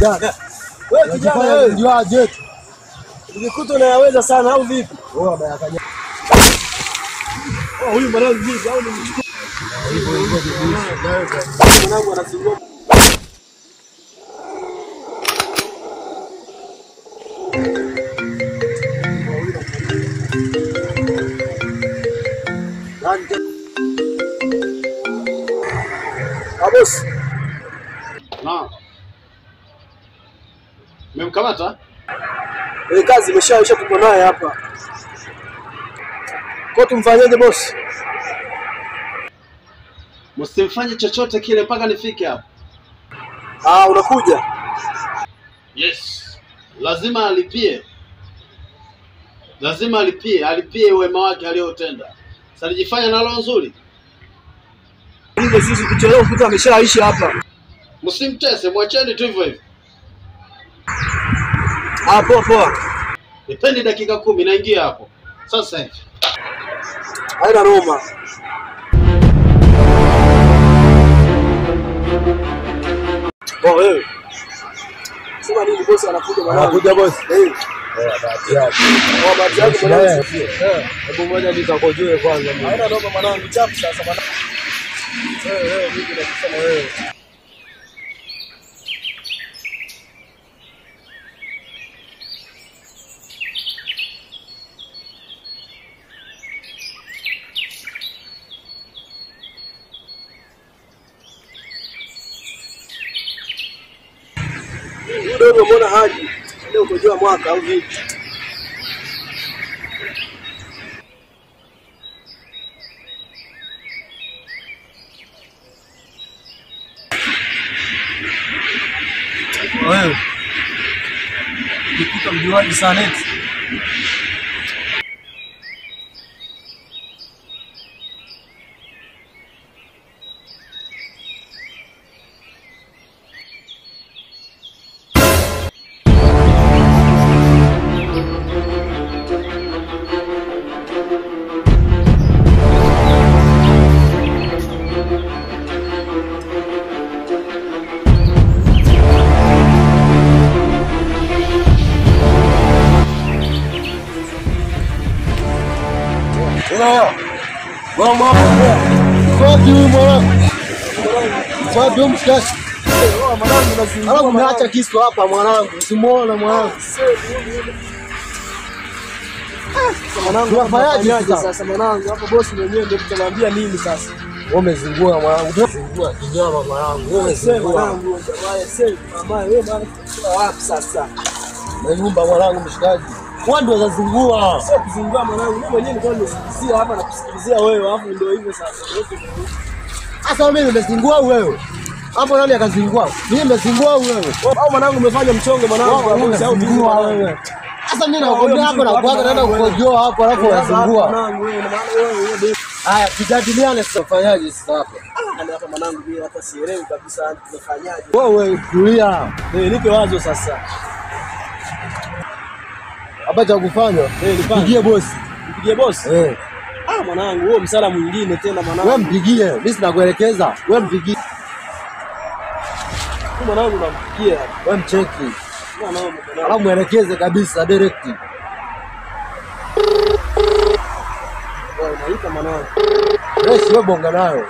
kijana. Wewe kijana wewe ndio aje. Ukikuta unayaweza sana au vipi? Oh, baya kanya. Oh, huyu mwanangu vipi au ni mchukua? Mwanangu anasingua. Boss. Na. Mmemkamata? Kazi imeshaisha tuko naye hapa. Kwa tumfanyaje boss? Msimfanye chochote kile mpaka nifike hapa. Unakuja? Yes. Lazima alipie. Alipie wema wake aliotenda. Salijifanya nalo nzuri. Hivyo sisi kuchelewa kuta ameshaishi hapa. Msimtese, mwacheni tu hivyo hivyo. Poa. Nipeni dakika 10 naingia hapo. Sasa hivi. Haina Roma. Wewe. Sema nini boss anakuja bwana? Anakuja boss. Bahati yake. Bahati yake mwanangu. Hebu moja nitakojoe kwanza. Haina Roma mwanangu, chapu sasa mwanangu. Mimi nakisema wewe. Ndio mbona haji leo kujua mwaka au vipi? Wewe nikuta mjuaji sana eti. Mwanangu unaacha kisu hapa mwanangu. Usimuone mwanangu. Mwanangu unafanyaje sasa mwanangu? Hapo boss mwenyewe ndio tutamwambia nini sasa? Wewe umezingua mwanangu. Umezingua kijana mwanangu. Wewe umezingua mwanangu. Wewe mama wewe bana wapi sasa? Na nyumba mwanangu mshikaji. Wewe ndio unazingua. Sio kuzingua mwanangu. Mimi mwenyewe nilikuwa nimesikizia hapa na kusikilizia wewe, alafu ndio hivyo sasa. Sasa mimi nimezingua wewe. Hapo nani akazingua? Mimi nimezingua wewe. Au mwanangu umefanya mchongo mwanangu au bingua wewe. Sasa mimi nakwambia hapo na kuaga naenda kukojoa hapo alafu unazingua. Mwanangu wewe na maana wewe. Haya tujadiliane sasa ufanyaje sasa hapo? Hapa mwanangu mimi hata sielewi kabisa tunafanyaje. Wewe tulia. Nipe wazo sasa. Hapa cha kufanya nipigie boss. Nipigie boss? Mwanangu wewe msala mwingine tena mwanangu. Wewe mpigie. Mimi sinakuelekeza. Wewe mpigie. Mwanangu nampigia. Wewe mcheki. Alafu muelekeze kabisa direct. Wewe unaita mwanangu. Wewe bonga nayo.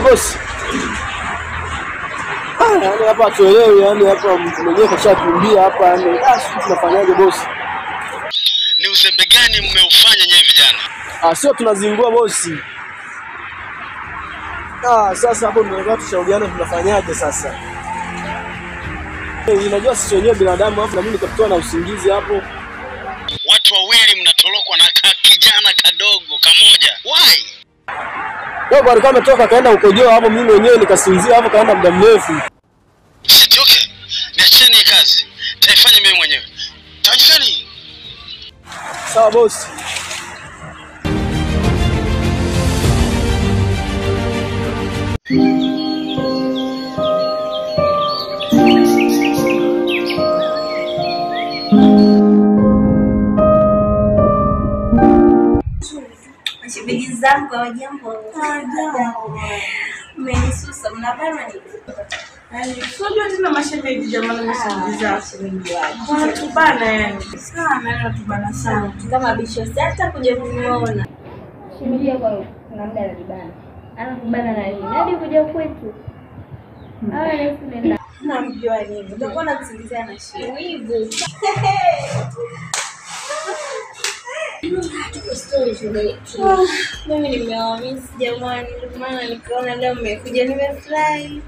Boss. Yaani hapa tuelewe, yani hapa mtu mwenyewe kashakimbia hapa, yani sisi tunafanyaje boss? Ni uzembe gani mmeufanya nyewe vijana? Sio tunazingua boss. Sasa hapo tunataka tushauriane tunafanyaje sasa? Unajua sisi wenyewe binadamu hapo na mimi nikatoa na usingizi hapo. Watu wawili mnatorokwa na kijana kadogo kamoja. Why? Dogo alikuwa ametoka kaenda ukojoa hapo, mimi mwenyewe nikasinzia hapo kaenda muda mrefu. Okay. Niacheni kazi. Taifanya mimi mwenyewe. Tajikani. Sawa boss. Mashabiki zangu hawajambo. Mmenisusa mnabana nini? Yaani unajua tena mashemeji jamani msaidiza wengi wao. Wanatubana yani. Sana wanatubana sana. Kama bisho hata kuja kuniona. Shemeji kwa kuna muda alibana. Anakubana na nini? Hadi kuja kwetu. Hawa ni kule Na mjua nini? Utakuwa unakusingizia na shiwivu. Story shule. Mimi nimewamiss jamani, ndio maana nikaona leo mmekuja nimefurahi.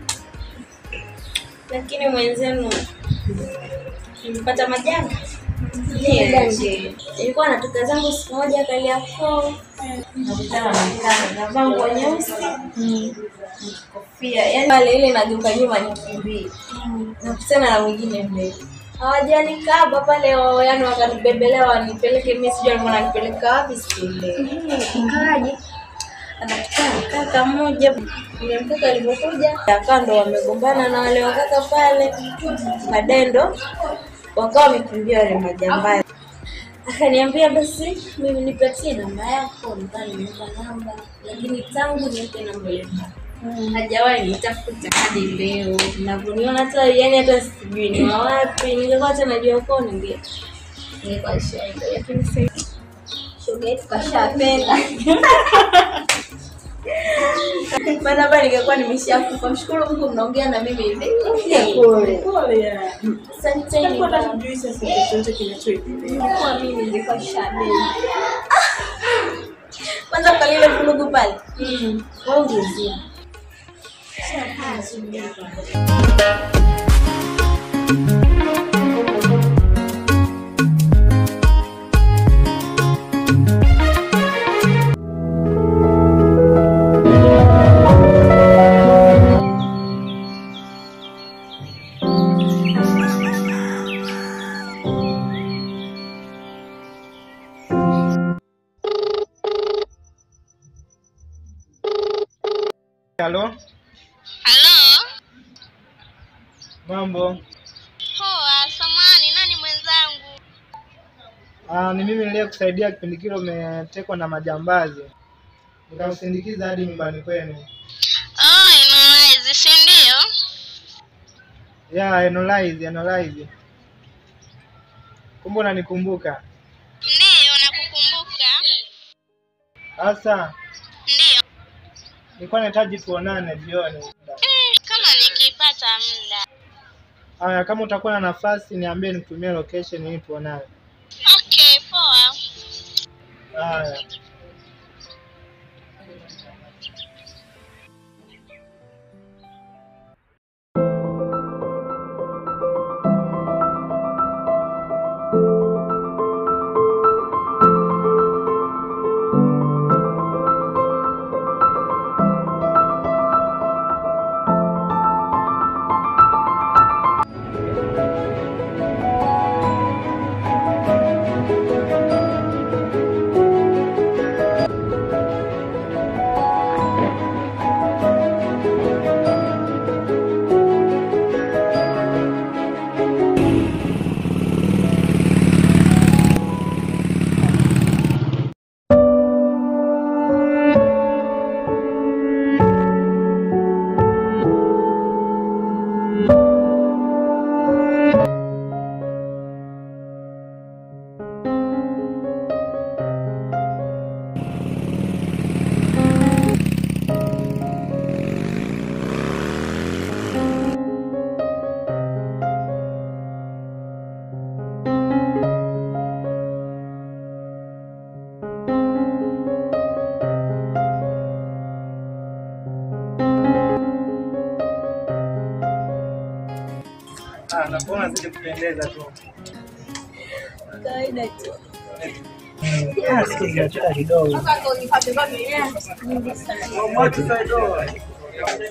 Lakini mwenzenu nilipata majanga. Nilikuwa natoka zangu siku moja Kariakoo. Nakutana na vangu nyeusi. Kofia. Yaani pale ile nageuka nyuma nikimbie. Nakutana na mwingine mbele. Hawajanikaba pale yani wakanibebelea wanipeleke mimi sijui alikuwa ananipeleka wapi shule. Ingawaje anataka kaka mmoja yule mtoto alipokuja akando wamegombana na wale wakaka pale. Baadaye ndo wakawa wamekimbia wale majambazi. Akaniambia basi mimi nipatie namba yako, nikampa namba lakini tangu nipe namba yako hajawahi nitafuta hadi leo. Ninavyoona hata yani hata sijui ni wapi. Ningekuwa hata najua uko ningekuwa shida. Lakini sasa shoga yetu kashapenda. Maana bali ningekuwa nimeshakufa. Mshukuru Mungu mnaongea na mimi hivi. Pole. Pole. Asante ni kwa kujui sasa chochote kinachoendelea. kwa mimi ningekuwa shabeni. Kwanza kwa ile vurugu pale. Wao ndio Halo? Halo? Mambo? Poa, samahani, nani mwenzangu? Ni mimi niliyekusaidia kipindi kile umetekwa na majambazi. Nikakusindikiza hadi nyumbani kwenu. Oh, Enolize, si ndio? Yeah, Enolize. Kumbe unanikumbuka? Ndio, nakukumbuka. Sasa Ndio. nilikuwa nahitaji tuonane jioni. Kama nikipata muda. Haya, kama utakuwa na nafasi niambie nikutumie location ili tuonane. Okay, poa. Haya. Nakuona zile kupendeza tu. kawaida tu. Sikia kidogo.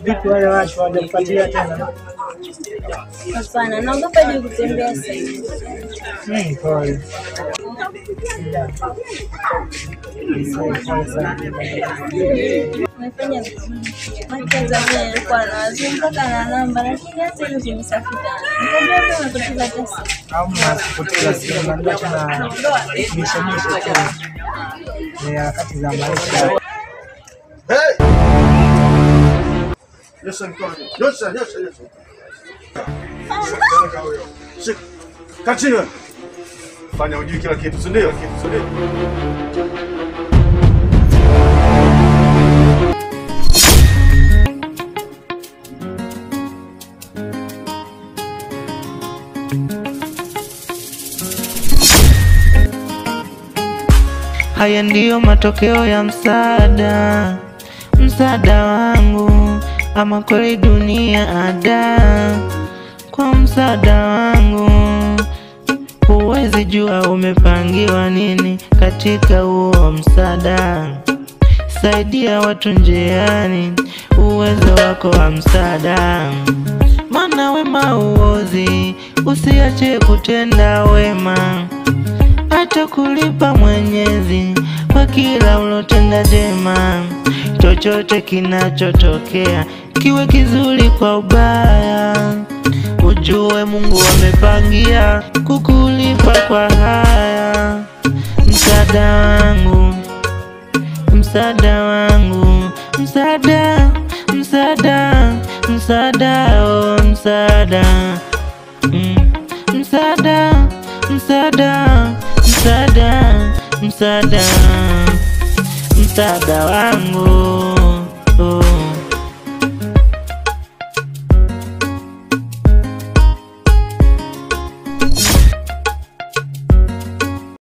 Vipi wale watu wanakufuatilia tena? Hapana, naogopa je kutembea sasa. Pole. Nafanya Tanzania nilikuwa nazunguka na namba lakini hata hizo zimesafuta. Nikajua kama kutoka pesa. Hamna kupoteza simu ndio tena mishemishe tena. Ni harakati za maisha. Nyosha mkono. Nyosha. Shika. Kachini. Fanya ujui kila kitu, si ndio? Haya ndiyo matokeo ya msaada wangu, ama kweli dunia ada. Kwa msaada wangu huwezi jua umepangiwa nini katika huo msaada. Saidia watu njiani, uwezo wako wa msaada. Maana wema uozi, usiache kutenda wema. Hata kulipa Mwenyezi kwa kila ulotenda jema. Chochote kinachotokea kiwe kizuri kwa ubaya, ujue Mungu amepangia kukulipa kwa haya. Msaada wangu, msaada wangu, msaada, msaada, msaada, oh msaada, msaada, msaada, msaada, msaada, msaada wangu.